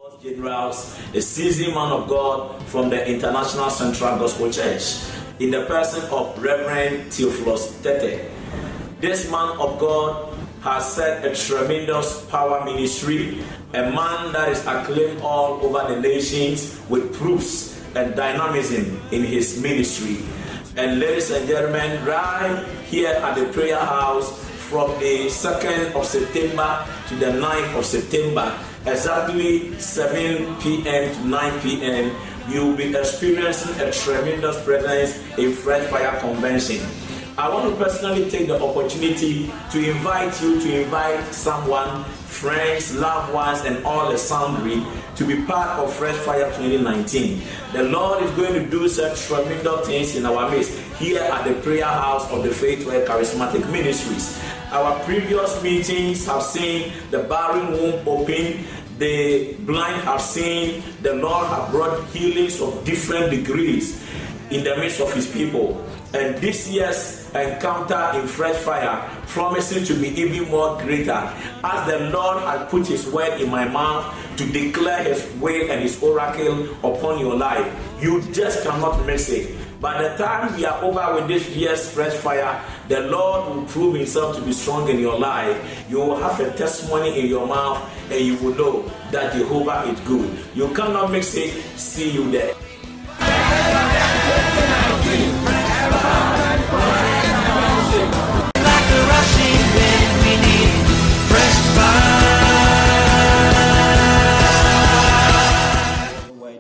Generals, a seasoned man of God from the International Central Gospel Church, in the person of Reverend Theophilus Tete. This man of God has set a tremendous power ministry, a man that is acclaimed all over the nations with proofs and dynamism in his ministry. And ladies and gentlemen, right here at the prayer house, from the 2nd of September to the 9th of September, exactly 7 p.m. to 9 p.m., you will be experiencing a tremendous presence in Fresh Fire Convention. I want to personally take the opportunity to invite you to invite someone, friends, loved ones, and all the sundry to be part of Fresh Fire 2019. The Lord is going to do such tremendous things in our midst here at the prayer house of the Faithway Charismatic Ministries. Our previous meetings have seen the barren womb open, the blind have seen, the Lord have brought healings of different degrees in the midst of his people. And this year's encounter in Fresh Fire promising to be even more greater, as the Lord has put his word in my mouth to declare his will and his oracle upon your life. You just cannot miss it. By the time we are over with this year's Fresh Fire, the Lord will prove himself to be strong in your life. You will have a testimony in your mouth, and you will know that Jehovah is good. You cannot miss it. See you there.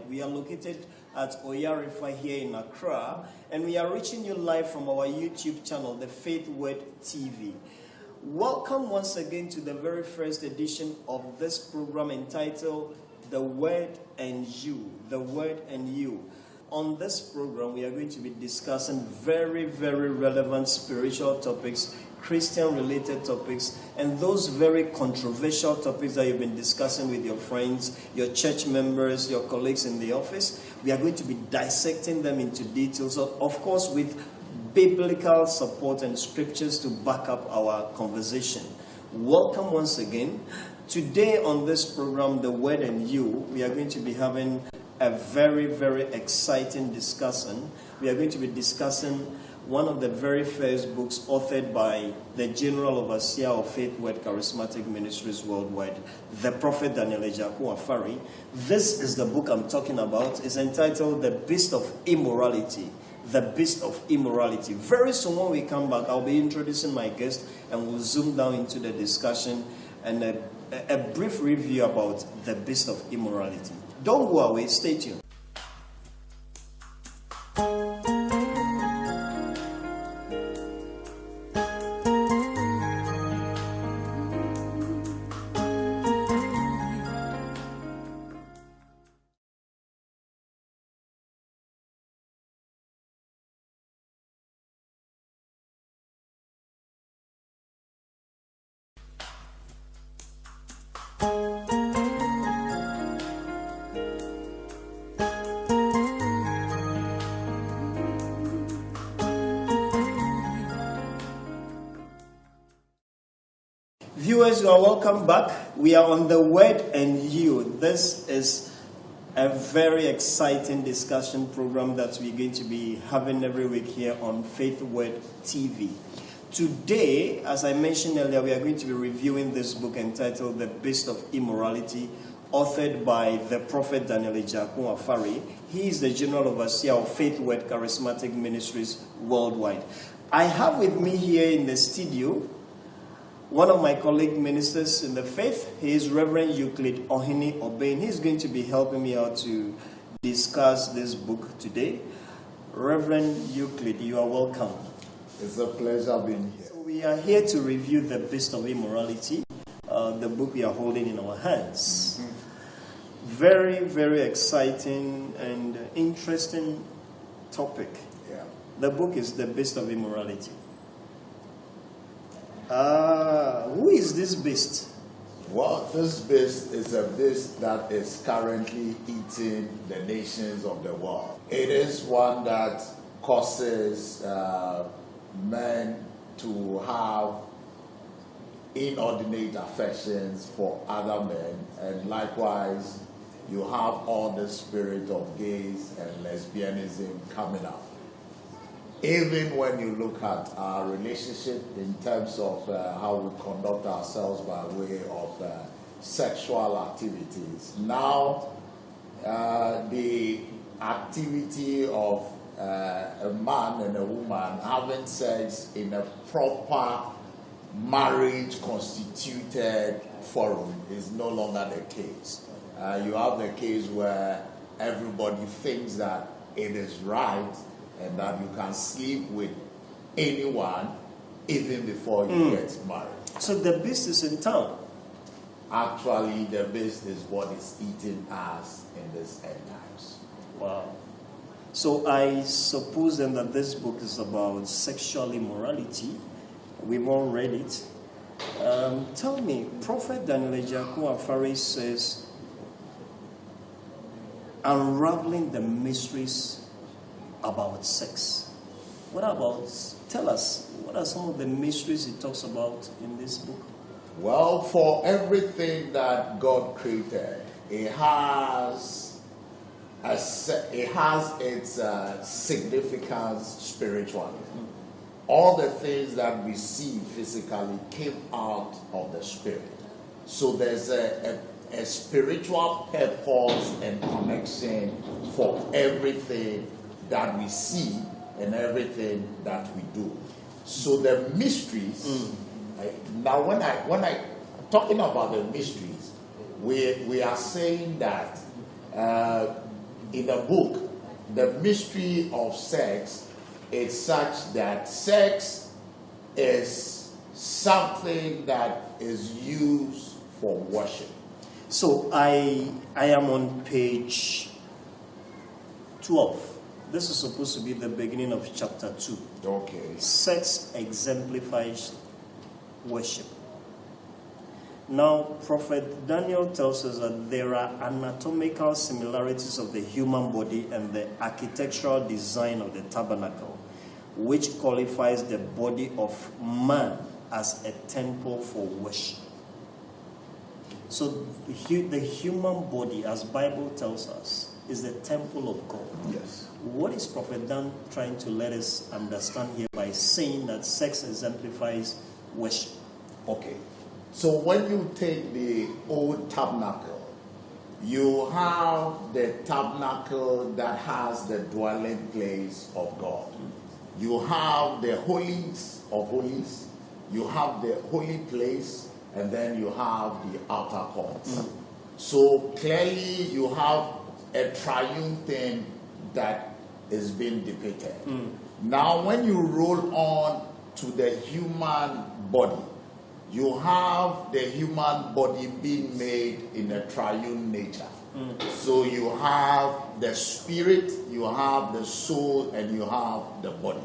We are located at Oyarifa here in Accra, and we are reaching you live from our YouTube channel, The Faith Word TV. Welcome once again to the very first edition of this program entitled The Word and You. The Word and You. On this program, we are going to be discussing very, very relevant spiritual topics, Christian-related topics, and those very controversial topics that you've been discussing with your friends, your church members, your colleagues in the office. We are going to be dissecting them into details, so of course with biblical support and scriptures to back up our conversation. Welcome once again. Today on this program, The Word and You, we are going to be having a very, very exciting discussion. We are going to be discussing one of the very first books authored by the General Overseer of Faith Word Charismatic Ministries Worldwide, the Prophet Daniel Ejaku Afari. This is the book I'm talking about. It's entitled The Beast of Immorality. The Beast of Immorality. Very soon when we come back, I'll be introducing my guest and we'll zoom down into the discussion and a brief review about The Beast of Immorality. Don't go away, stay tuned. Viewers, you are welcome back. We are on The Word and You. This is a very exciting discussion program that we're going to be having every week here on Faith Word TV. Today, as I mentioned earlier, we are going to be reviewing this book entitled The Beast of Immorality, authored by the Prophet Daniel Ejaku Afari. He is the General Overseer of Faith Word Charismatic Ministries Worldwide. I have with me here in the studio one of my colleague ministers in the faith. He is Reverend Euclid Ohini Obain. He's going to be helping me out to discuss this book today. Reverend Euclid, you are welcome. It's a pleasure being here. So we are here to review The Beast of Immorality, the book we are holding in our hands. Mm-hmm. Very, very exciting and interesting topic. Yeah. The book is The Beast of Immorality. Who is this beast? Well, this beast is a beast that is currently eating the nations of the world. It is one that causes men to have inordinate affections for other men, and likewise you have all the spirit of gays and lesbianism coming up. Even when you look at our relationship in terms of how we conduct ourselves by way of sexual activities, now the activity of a man and a woman having sex in a proper marriage constituted forum is no longer the case. You have the case where everybody thinks that it is right and that you can sleep with anyone even before you get married. So the beast is in town. Actually, the beast is what is eating us in this end times. Wow. So I suppose then that this book is about sexual immorality. We've all read it. Tell me, Prophet Daniel Ejako Afari says, unraveling the mysteries about sex. Tell us, what are some of the mysteries he talks about in this book? Well, for everything that God created, it has its significance spiritually. All the things that we see physically came out of the spirit. So there's a spiritual purpose and connection for everything that we see and everything that we do. So the mysteries. Now, when I talking about the mysteries, we are saying that in the book, the mystery of sex is such that sex is something that is used for worship. So I am on page 12. This is supposed to be the beginning of chapter 2. Okay. Sex exemplifies worship. Now, Prophet Daniel tells us that there are anatomical similarities of the human body and the architectural design of the tabernacle, which qualifies the body of man as a temple for worship. So the human body, as Bible tells us, is the temple of God. Yes. What is Prophet Dan trying to let us understand here by saying that sex exemplifies worship? Okay. So when you take the old tabernacle, you have the tabernacle that has the dwelling place of God. You have the holies of holies, you have the holy place, and then you have the outer courts. So clearly you have a triune thing that is being depicted. Now when you roll on to the human body, you have the human body being made in a triune nature. So you have the spirit, you have the soul, and you have the body.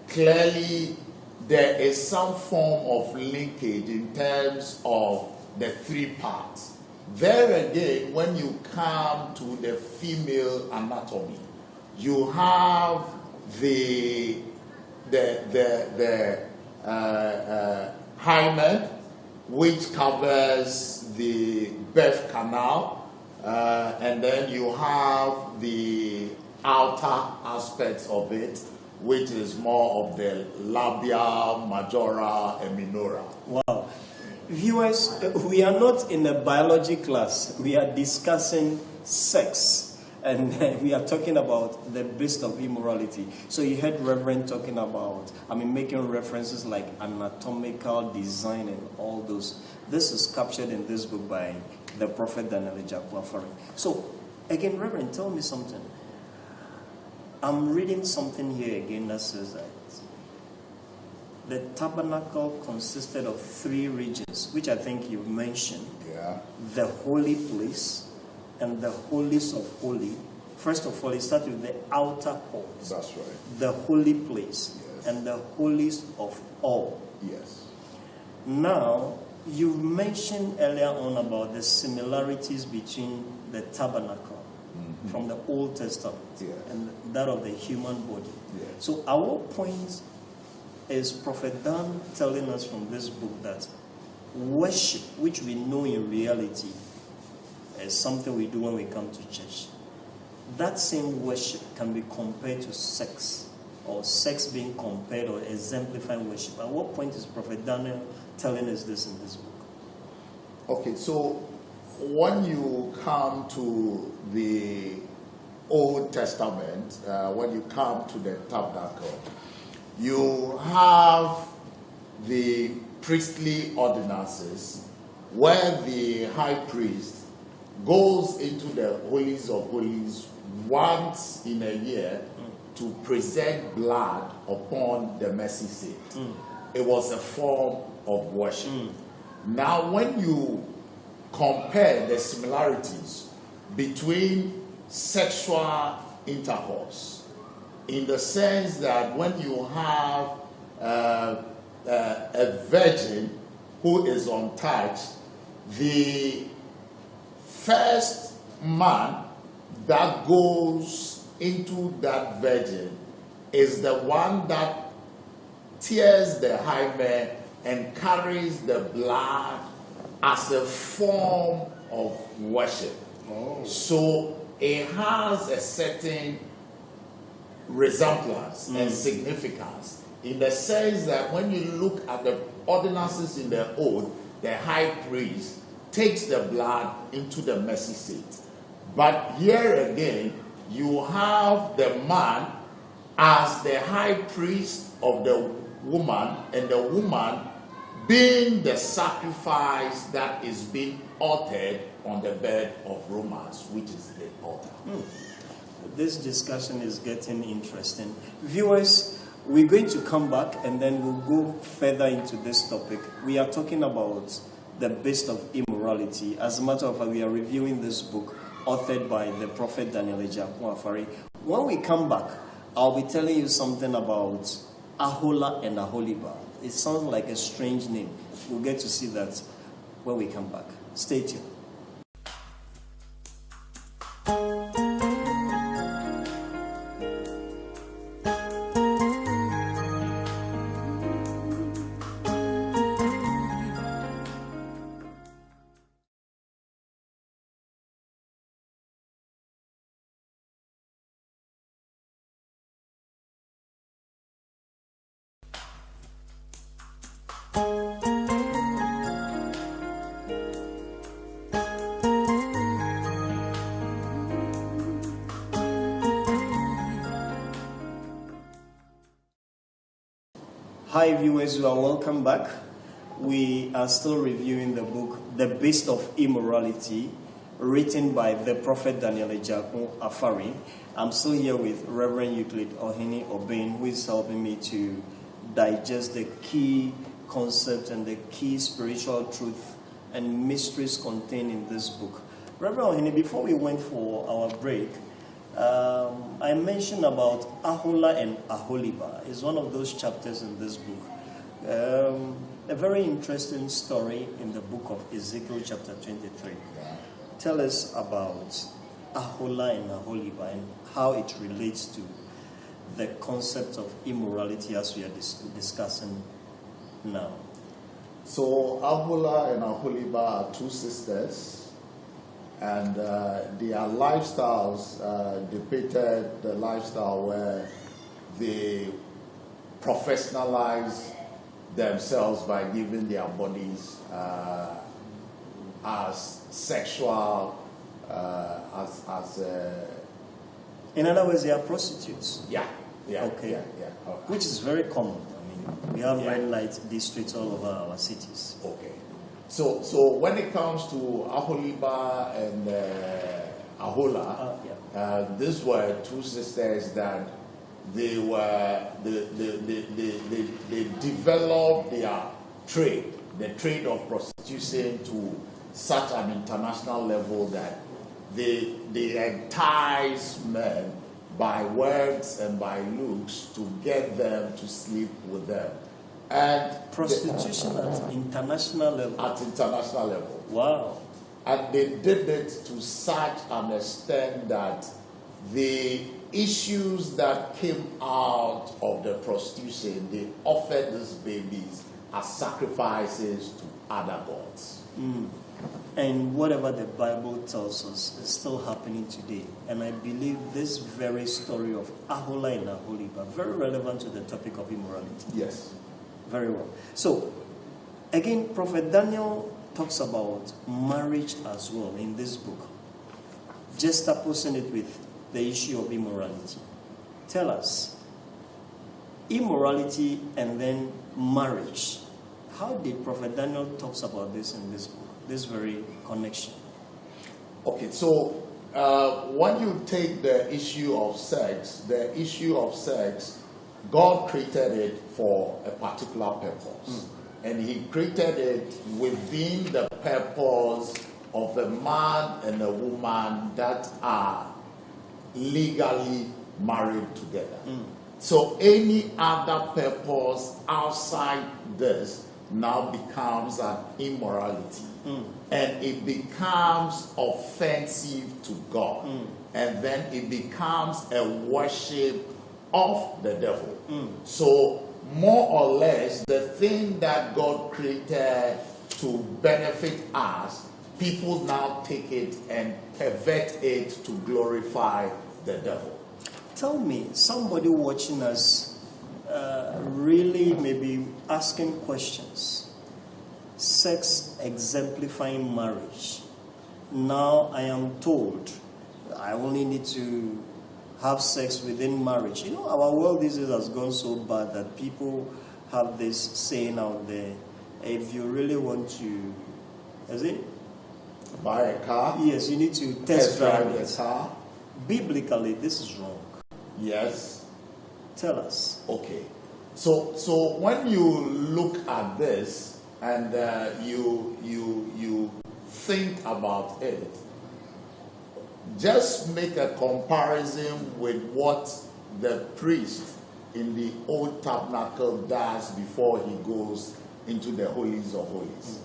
Clearly, there is some form of linkage in terms of the three parts. There again, when you come to the female anatomy, you have the hymen, which covers the birth canal, and then you have the outer aspects of it, which is more of the labia majora and minora. Wow. Viewers, we are not in a biology class. We are discussing sex. And we are talking about the beast of immorality. So you heard Reverend talking about, making references like anatomical design and all those. This is captured in this book by the Prophet Daniel Ejako Afari. So, again, Reverend, tell me something. I'm reading something here again that says that the tabernacle consisted of 3 regions, which I think you mentioned. Yeah. The holy place and the holies of holy. First of all, it starts with the outer courts. That's right. The holy place. Yes. And the holies of all. Yes. Now, you mentioned earlier on about the similarities between the tabernacle from the Old Testament and that of the human body. Yes. So our point is Prophet Dan telling us from this book that worship, which we know in reality, something we do when we come to church. That same worship can be compared to sex, or sex being compared or exemplifying worship. At what point is Prophet Daniel telling us this in this book? Okay, so when you come to the Old Testament, when you come to the tabernacle, you have the priestly ordinances where the high priest goes into the holies of holies once in a year to present blood upon the mercy seat. It was a form of worship. Now, when you compare the similarities between sexual intercourse, in the sense that when you have a virgin who is untouched, the first man that goes into that virgin is the one that tears the hymen and carries the blood as a form of worship. So it has a certain resemblance and significance, in the sense that when you look at the ordinances in the oath, the high priest takes the blood into the mercy seat. But here again, you have the man as the high priest of the woman, and the woman being the sacrifice that is being altered on the bed of romance, which is the altar. This discussion is getting interesting. Viewers, we're going to come back and then we'll go further into this topic. We are talking about the Beast of Immorality. As a matter of fact, we are reviewing this book authored by the prophet Daniel Afari. When we come back, I'll be telling you something about Ahola and Aholiba. It sounds like a strange name. We'll get to see that when we come back. Stay tuned. Hi viewers, you are welcome back. We are still reviewing the book, The Beast of Immorality, written by the prophet Daniel Afari. I'm still here with Reverend Euclid Ohini Obain, who is helping me to digest the key concepts and the key spiritual truth and mysteries contained in this book. Reverend Ohini, before we went for our break, I mentioned about Ahola and Aholiba. It's one of those chapters in this book. A very interesting story in the book of Ezekiel chapter 23. Tell us about Ahola and Aholiba and how it relates to the concept of immorality as we are discussing now. So Ahola and Aholiba are two sisters, and their lifestyles depicted the lifestyle where they professionalize themselves by giving their bodies as sexual, in other words, they are prostitutes. Yeah. Okay. Which is very common. I mean, we have red light districts all over our cities. Okay. So when it comes to Aholiba and Ahola, these were two sisters that they developed their trade, the trade of prostitution, to such an international level that they entice men by words and by looks to get them to sleep with them. And prostitution at international level. At international level. Wow. And they did it to such an extent that the issues that came out of the prostitution, they offered these babies as sacrifices to other gods. And whatever the Bible tells us is still happening today. And I believe this very story of Ahola and Aholiba, very relevant to the topic of immorality. Yes. Very well. So, again, Prophet Daniel talks about marriage as well in this book, just opposing it with the issue of immorality. Tell us, immorality and then marriage. How did Prophet Daniel talks about this in this book? This very connection. Okay, so when you take the issue of sex, God created it for a particular purpose. And he created it within the purpose of a man and a woman that are legally married together. So any other purpose outside this now becomes an immorality. And it becomes offensive to God. And then it becomes a worship of the devil. So more or less, the thing that God created to benefit us, people now take it and pervert it to glorify the devil. Tell me, somebody watching us really maybe asking questions. Sex exemplifying marriage. Now I am told I only need to have sex within marriage. You know, our world these days has gone so bad that people have this saying out there, if you really want to, is it? Buy a car? Yes, you need to test drive a car. Biblically, this is wrong. Yes. Tell us. Okay. So when you look at this and you think about it, just make a comparison with what the priest in the old tabernacle does before he goes into the holies of holies.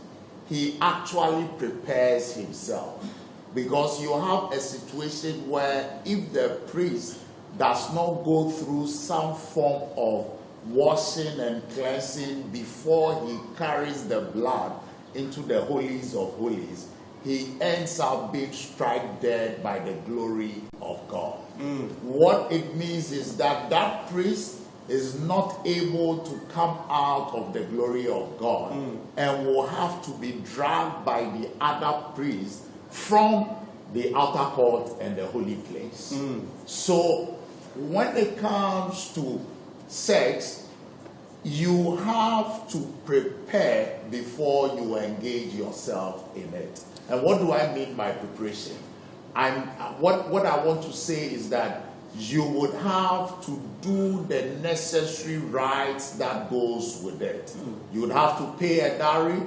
He actually prepares himself, because you have a situation where if the priest does not go through some form of washing and cleansing before he carries the blood into the holies of holies, he ends up being struck dead by the glory of God. What it means is that that priest is not able to come out of the glory of God and will have to be dragged by the other priest from the outer court and the holy place. So when it comes to sex, you have to prepare before you engage yourself in it. And what do I mean by preparation? What I want to say is that you would have to do the necessary rites that goes with it. You would have to pay a dowry.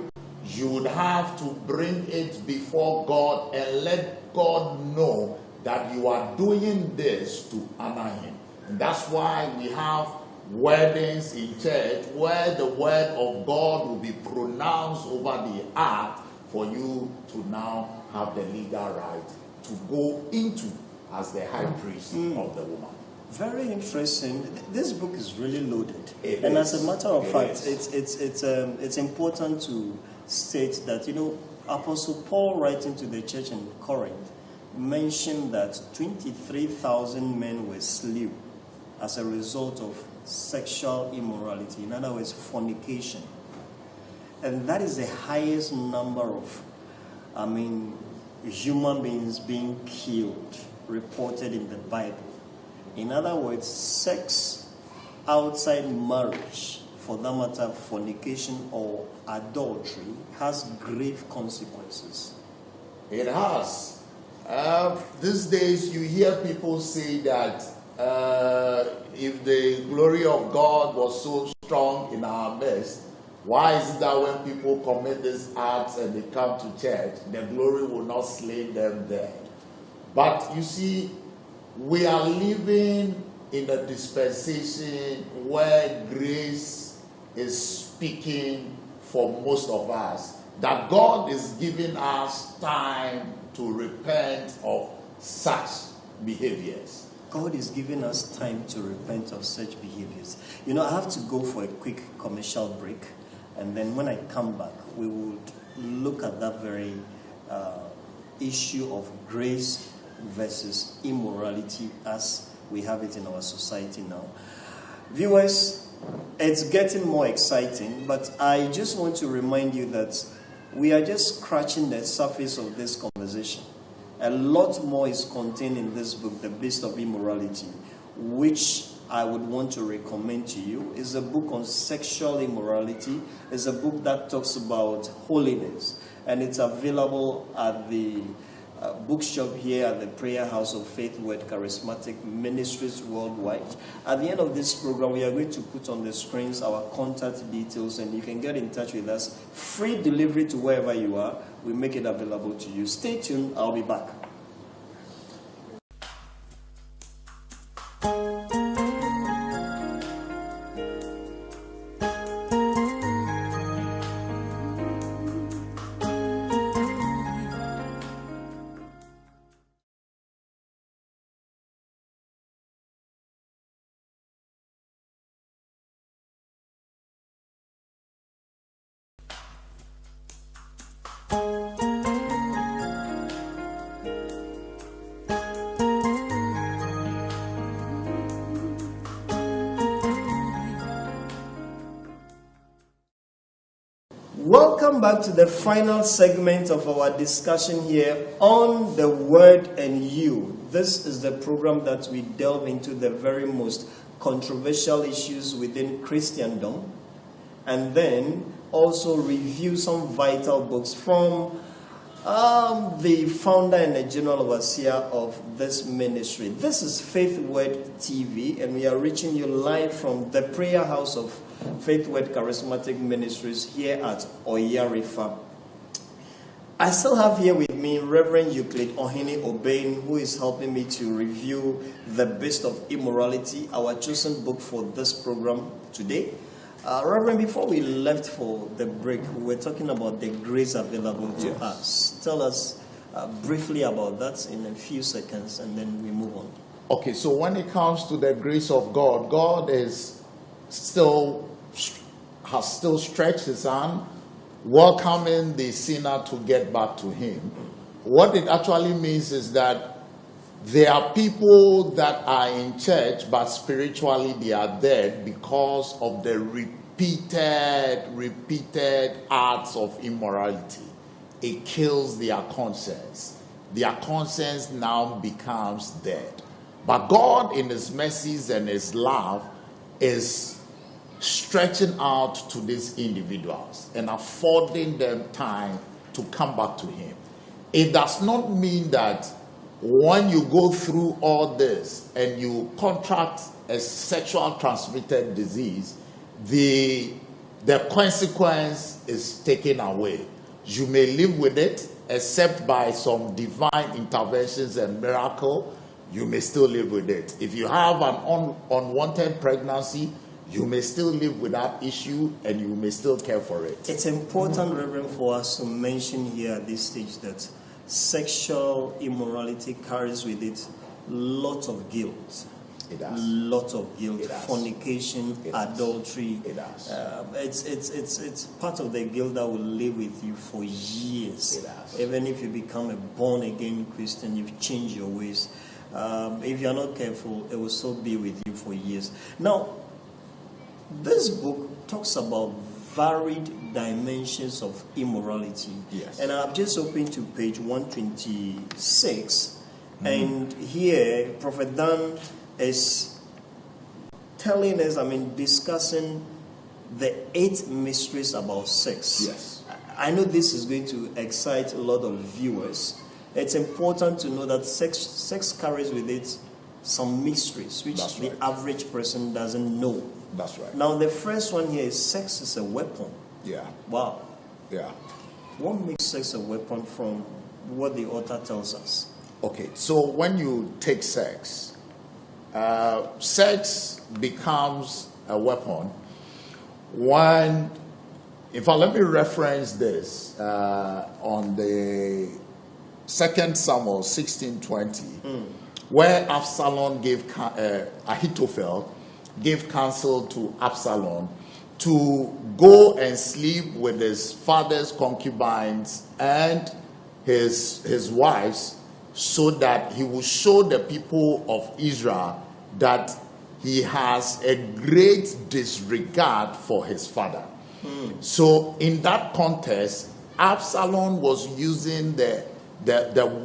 You would have to bring it before God and let God know that you are doing this to honor him. And that's why we have weddings in church where the word of God will be pronounced over the earth for you to now have the legal right to go into as the high priest of the woman. Very interesting. This book is really loaded. It and is. As a matter of fact, is. it's important to state that, you know, Apostle Paul, writing to the church in Corinth, mentioned that 23,000 men were slain as a result of sexual immorality. In other words, fornication. And that is the highest number of, human beings being killed reported in the Bible. In other words, sex outside marriage, for that matter, fornication or adultery, has grave consequences. It has. These days you hear people say that if the glory of God was so strong in our midst, why is it that when people commit these acts and they come to church, the glory will not slay them there? But you see, we are living in a dispensation where grace is speaking for most of us, that God is giving us time to repent of such behaviors. God is giving us time to repent of such behaviors. You know, I have to go for a quick commercial break, and then when I come back, we will look at that very issue of grace versus immorality as we have it in our society now. Viewers, it's getting more exciting, but I just want to remind you that we are just scratching the surface of this conversation. A lot more is contained in this book, The Beast of Immorality, which I would want to recommend to you. It's a book on sexual immorality. It's a book that talks about holiness, and it's available at the bookshop here at the Prayer House of Faith Word Charismatic Ministries worldwide. At the end of this program, we are going to put on the screens our contact details, and you can get in touch with us. Free delivery to wherever you are. We make it available to you. Stay tuned. I'll be back. Welcome back to the final segment of our discussion here on the Word and You. This is the program that we delve into the very most controversial issues within Christendom, and then also review some vital books from the founder and the general overseer of this ministry. This is Faith Word TV, and we are reaching you live from the Prayer House of Faith Word Charismatic Ministries here at Oyarifa. I still have here with me Reverend Euclid Ohene Obein, who is helping me to review The Beast of Immorality, our chosen book for this program today. Reverend, before we left for the break, we were talking about the grace available to us. Tell us briefly about that in a few seconds, and then we move on. Okay, so when it comes to the grace of God, God has still stretched his hand, welcoming the sinner to get back to him. What it actually means is that there are people that are in church, but spiritually they are dead because of the repeated acts of immorality. It kills their conscience. Their conscience now becomes dead. But God, in his mercies and his love, is stretching out to these individuals and affording them time to come back to him. It does not mean that when you go through all this and you contract a sexual transmitted disease, the consequence is taken away. You may live with it, except by some divine interventions and miracle, you may still live with it. If you have an unwanted pregnancy, you may still live with that issue and you may still care for it. It's important, Reverend, for us to mention here at this stage that sexual immorality carries with it lots of guilt. It does. Lot of guilt, fornication, does. Adultery. It does. It's part of the guilt that will live with you for years. It does. Even if you become a born again Christian, you've changed your ways. If you're not careful, it will still be with you for years. Now, this book talks about varied dimensions of immorality. Yes. And I've just opened to page 126, and here Prophet Dan is telling us, discussing the 8 mysteries about sex. Yes. I know this is going to excite a lot of viewers. It's important to know that sex carries with it some mysteries which the average person doesn't know. That's right. Now, the first one here is sex is a weapon. Yeah. Wow. Yeah. What makes sex a weapon from what the author tells us? Okay, so when you take sex, sex becomes a weapon when, in fact, let me reference this on the 2 Samuel 16:20, where Absalom gave Ahithophel gave counsel to Absalom to go and sleep with his father's concubines and his wives, so that he will show the people of Israel that he has a great disregard for his father. So in that context, Absalom was using the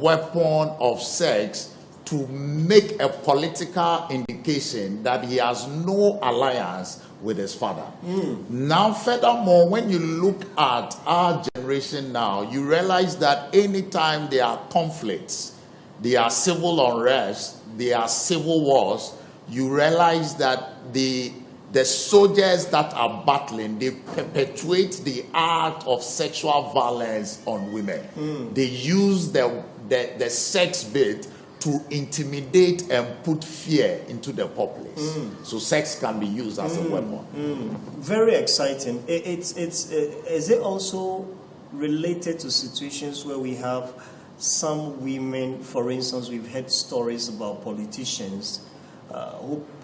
weapon of sex to make a political indication that he has no alliance with his father. Now, furthermore, when you look at our generation now, you realize that anytime there are conflicts, there are civil unrest, there are civil wars, you realize that the soldiers that are battling, they perpetuate the act of sexual violence on women. They use the sex bit to intimidate and put fear into the populace. So sex can be used as a weapon. Very exciting. Is it also related to situations where we have some women, for instance, we've heard stories about politicians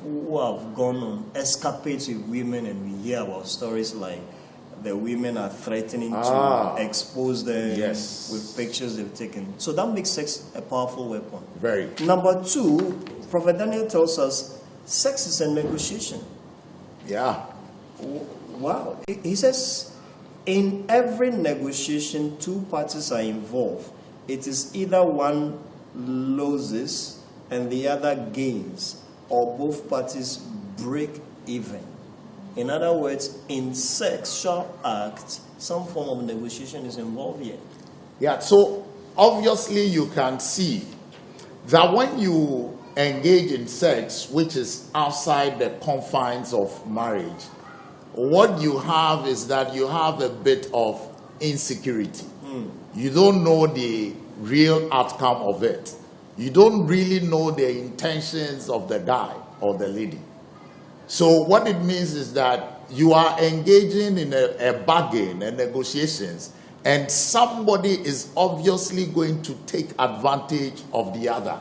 who have gone on escapades with women, and we hear about stories like the women are threatening to expose them with pictures they've taken. So that makes sex a powerful weapon. Very. Number two, Prophet Daniel tells us sex is a negotiation. Yeah. Wow. He says, in every negotiation, two parties are involved. It is either one loses and the other gains, or both parties break even. In other words, in sexual acts, some form of negotiation is involved here. Yeah, so obviously you can see that when you engage in sex, which is outside the confines of marriage, what you have is that you have a bit of insecurity. You don't know the real outcome of it. You don't really know the intentions of the guy or the lady. So what it means is that you are engaging in a bargain and negotiations, and somebody is obviously going to take advantage of the other.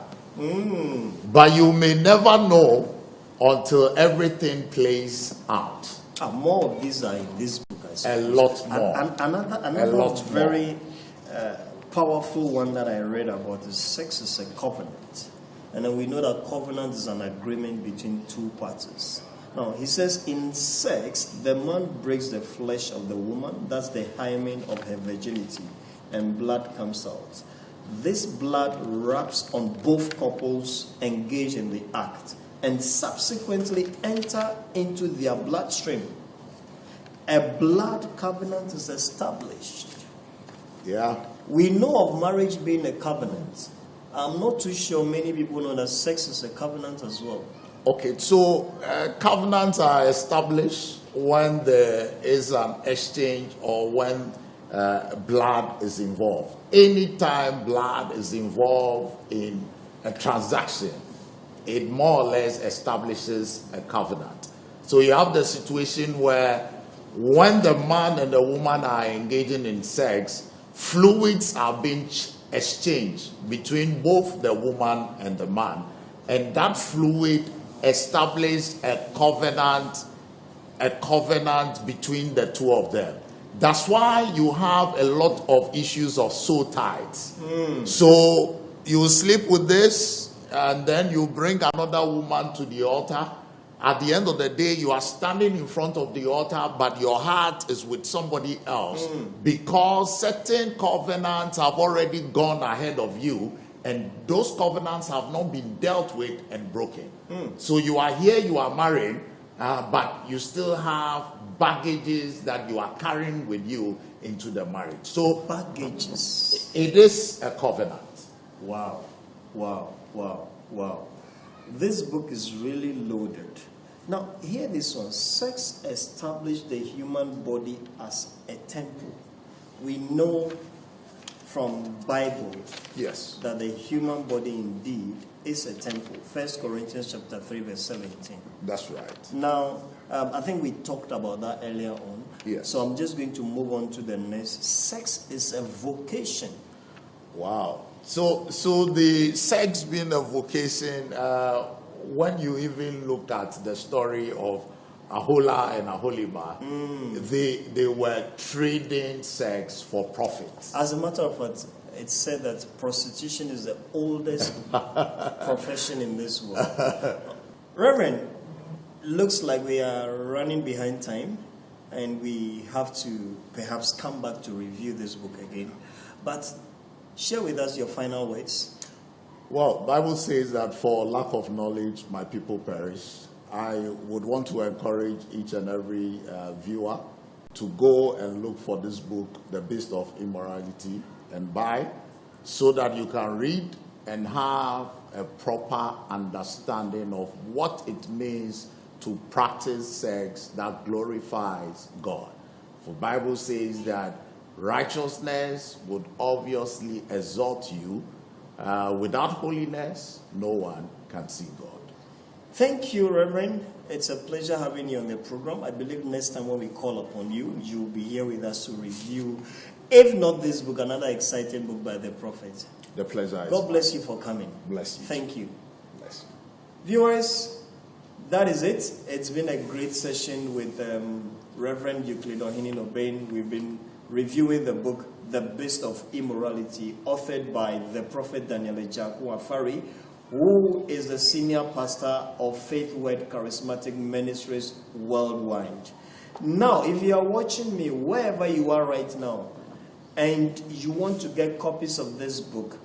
But you may never know until everything plays out. More of these are in this book, I suppose. A lot more. Another very powerful one that I read about is sex is a covenant. And then we know that covenant is an agreement between two parties. Now, he says in sex, the man breaks the flesh of the woman, that's the hymen of her virginity, and blood comes out. This blood wraps on both couples engaged in the act and subsequently enter into their bloodstream. A blood covenant is established. Yeah. We know of marriage being a covenant. I'm not too sure many people know that sex is a covenant as well. Okay, so covenants are established when there is an exchange or when blood is involved. Anytime blood is involved in a transaction, it more or less establishes a covenant. So you have the situation where when the man and the woman are engaging in sex, fluids are being exchanged between both the woman and the man, and that fluid established a covenant between the two of them. That's why you have a lot of issues of soul ties. So you sleep with this, and then you bring another woman to the altar. At the end of the day, you are standing in front of the altar, but your heart is with somebody else because certain covenants have already gone ahead of you, and those covenants have not been dealt with and broken. So you are here, you are married, but you still have baggages that you are carrying with you into the marriage. So baggages. It is a covenant. Wow. This book is really loaded. Now, hear this one. Sex established the human body as a temple. We know from Bible that the human body indeed is a temple. 1 Corinthians chapter 3 verse 17. That's right. Now, I think we talked about that earlier on. Yes. So I'm just going to move on to the next. Sex is a vocation. Wow. So the sex being a vocation, when you even look at the story of Ahola and Aholibah, they were trading sex for profit. As a matter of fact, it's said that prostitution is the oldest profession in this world. Reverend, looks like we are running behind time, and we have to perhaps come back to review this book again. But share with us your final words. Well, Bible says that for lack of knowledge, my people perish. I would want to encourage each and every viewer to go and look for this book, The Beast of Immorality, and buy, so that you can read and have a proper understanding of what it means to practice sex that glorifies God. For Bible says that righteousness would obviously exalt you. Without holiness, no one can see God. Thank you, Reverend. It's a pleasure having you on the program. I believe next time when we call upon you, you'll be here with us to review, if not this book, another exciting book by the prophet. The pleasure is God bless you for coming. Bless you. Thank you. Bless you. Viewers, that is it. It's been a great session with Reverend Euclid Ohininobain. We've been reviewing the book, The Beast of Immorality, authored by the prophet Daniel Ejaku Afari, who is the senior pastor of Faith Word Charismatic Ministries worldwide. Now, if you are watching me wherever you are right now, and you want to get copies of this book,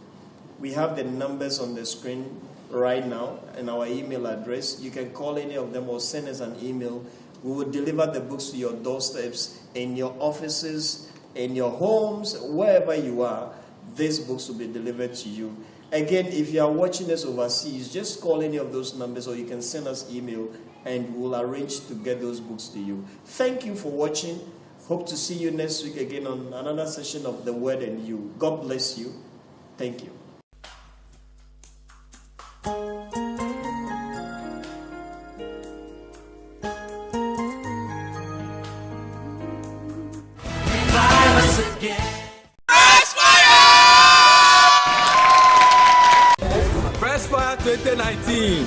we have the numbers on the screen right now and our email address. You can call any of them or send us an email. We will deliver the books to your doorsteps, in your offices, in your homes, wherever you are. These books will be delivered to you. Again, if you are watching us overseas, just call any of those numbers, or you can send us email and we'll arrange to get those books to you. Thank you for watching. Hope to see you next week again on another session of The Word and You. God bless you. Thank you. Fresh Fire 2019.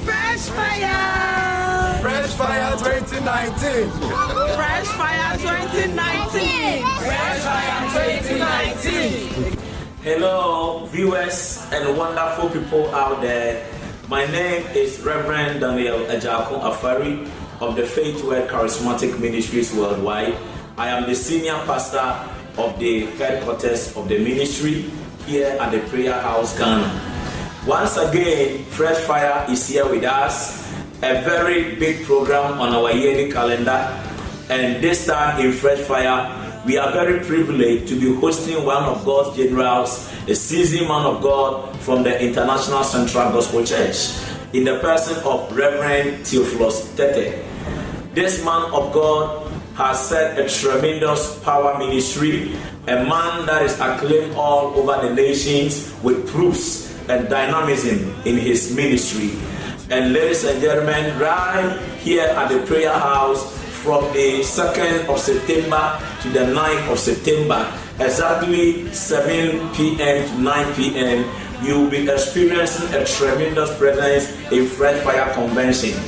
Fresh Fire! Fresh Fire 2019. Fresh Fire 2019! Fresh Fire 2019! Hello, viewers and wonderful people out there. My name is Reverend Daniel Ejaku Afari of the Faith Word Charismatic Ministries worldwide. I am the senior pastor of the headquarters of the ministry here at the Prayer House, Ghana. Once again, Fresh Fire is here with us, a very big program on our yearly calendar, and this time in Fresh Fire, we are very privileged to be hosting one of God's generals, a seasoned man of God from the International Central Gospel Church, in the person of Reverend Theophilus Tete. This man of God has set a tremendous power ministry, a man that is acclaimed all over the nations with proofs and dynamism in his ministry. And ladies and gentlemen, right here at the Prayer House, from the 2nd of September to the 9th of September, exactly 7 p.m. to 9 p.m., you will be experiencing a tremendous presence in Fresh Fire Convention.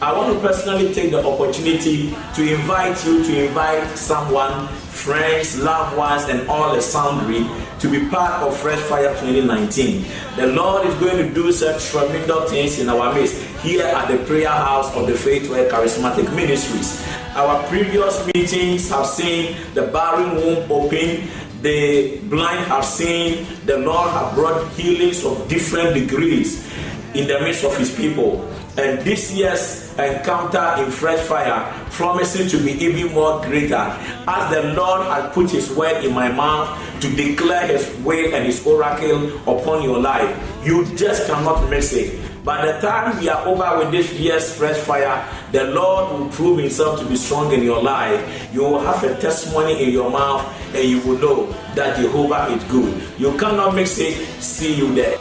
I want to personally take the opportunity to invite you to invite someone, friends, loved ones, and all the sundry to be part of Fresh Fire 2019. The Lord is going to do such tremendous things in our midst here at the Prayer House of the Faith Word Charismatic Ministries. Our previous meetings have seen the barren womb open, the blind have seen, the Lord have brought healings of different degrees in the midst of his people. And this year's encounter in Fresh Fire promising to be even more greater, as the Lord has put his word in my mouth to declare his will and his oracle upon your life. You just cannot miss it. By the time we are over with this year's Fresh Fire, the Lord will prove himself to be strong in your life. You will have a testimony in your mouth, and you will know that Jehovah is good. You cannot miss it. See you there.